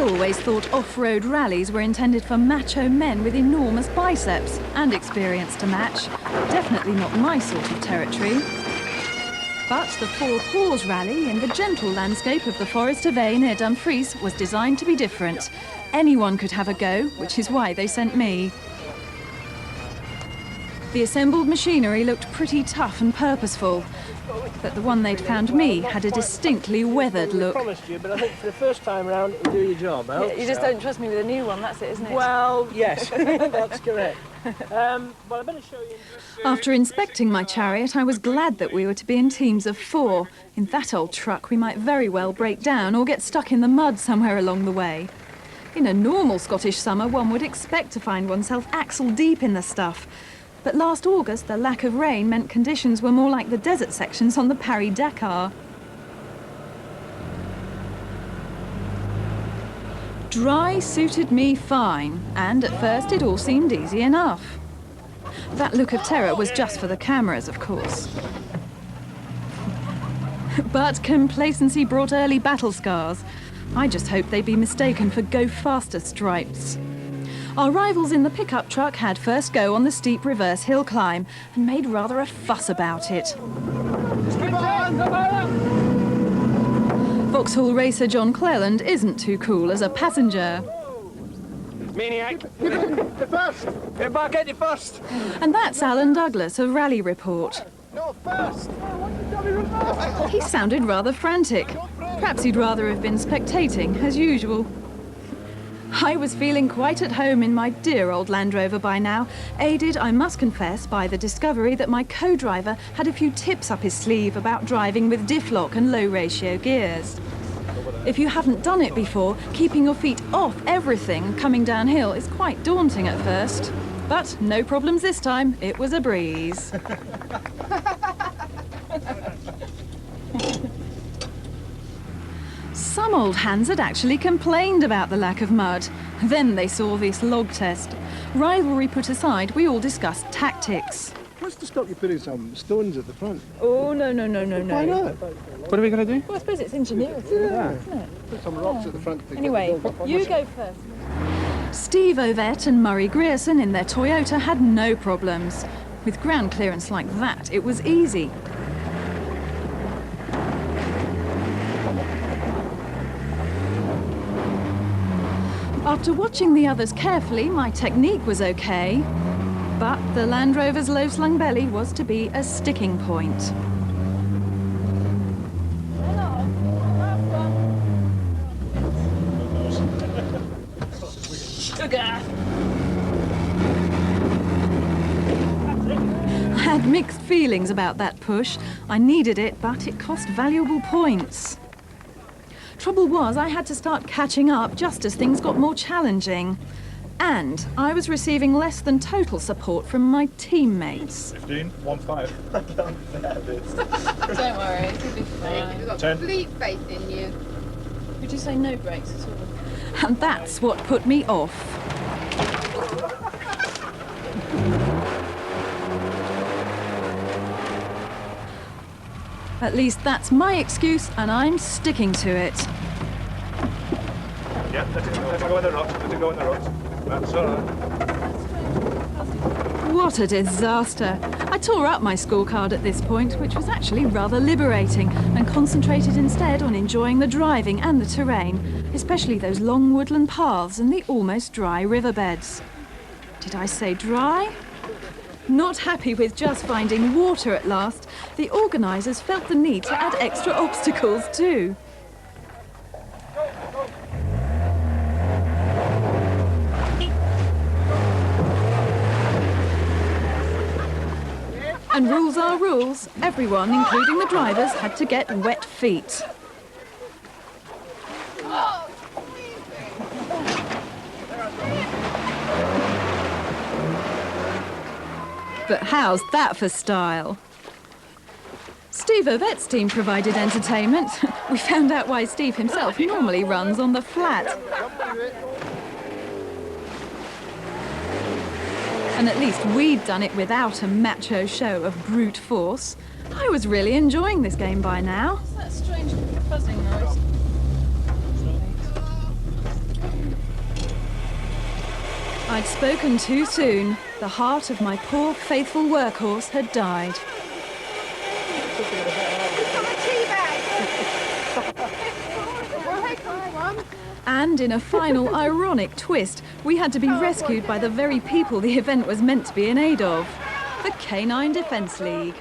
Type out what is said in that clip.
always thought off-road rallies were intended for macho men with enormous biceps and experience to match. Definitely not my sort of territory. But the Four Paws rally in the gentle landscape of the Forest of Ay near Dumfries was designed to be different. Anyone could have a go, which is why they sent me. The assembled machinery looked pretty tough and purposeful, but the one they'd found me had a distinctly weathered look. I promised you, but I think for the first time round, it'll do your job. Yeah, you just don't trust me with a new one, that's it, isn't it? Well, yes, that's correct. Well, I better show you. After inspecting my chariot, I was glad that we were to be in teams of 4. In that old truck, we might very well break down or get stuck in the mud somewhere along the way. In a normal Scottish summer, one would expect to find oneself axle deep in the stuff. But last August, the lack of rain meant conditions were more like the desert sections on the Paris-Dakar. Dry suited me fine, and at first it all seemed easy enough. That look of terror was just for the cameras, of course. But complacency brought early battle scars. I just hoped they'd be mistaken for go faster stripes. Our rivals in the pickup truck had first go on the steep reverse hill climb and made rather a fuss about it. Vauxhall racer John Cleland isn't too cool as a passenger. Maniac! Get first! Get back at you first! And that's Alan Douglas of Rally Report. No, first! He sounded rather frantic. Perhaps he'd rather have been spectating, as usual. I was feeling quite at home in my dear old Land Rover by now, aided, I must confess, by the discovery that my co-driver had a few tips up his sleeve about driving with diff lock and low-ratio gears. If you haven't done it before, keeping your feet off everything coming downhill is quite daunting at first. But no problems this time, it was a breeze. Some old hands had actually complained about the lack of mud. Then they saw this log test. Rivalry put aside, we all discussed tactics. What's to stop you putting some stones at the front? Oh, no. Why not? What are we going to do? Well, I suppose it's ingenuity, Yeah. isn't it? Put some rocks at the front. To Anyway, get the you go first. Steve Ovett and Murray Grierson in their Toyota had no problems. With ground clearance like that, it was easy. After watching the others carefully, my technique was okay. But the Land Rover's low-slung belly was to be a sticking point. I had mixed feelings about that push. I needed it, but it cost valuable points. Trouble was, I had to start catching up just as things got more challenging. And I was receiving less than total support from my teammates. 15, 1-5. Don't worry, it'll be fine. You've got 10. complete faith in you. Would you say no brakes at all? And that's what put me off. At least that's my excuse, and I'm sticking to it. Yeah, let it go in the rocks, let it go in the rocks. That's all right. What a disaster. I tore up my scorecard at this point, which was actually rather liberating, and concentrated instead on enjoying the driving and the terrain, especially those long woodland paths and the almost dry riverbeds. Did I say dry? Not happy with just finding water at last, the organisers felt the need to add extra obstacles too. And rules are rules. Everyone, including the drivers, had to get wet feet. But how's that for style? Steve Ovett's team provided entertainment. We found out why Steve himself normally runs on the flat. And at least we'd done it without a macho show of brute force. I was really enjoying this game by now. What's that strange buzzing noise? I'd spoken too soon. The heart of my poor, faithful workhorse had died. And in a final ironic twist, we had to be rescued by the very people the event was meant to be in aid of. The Canine Defence League.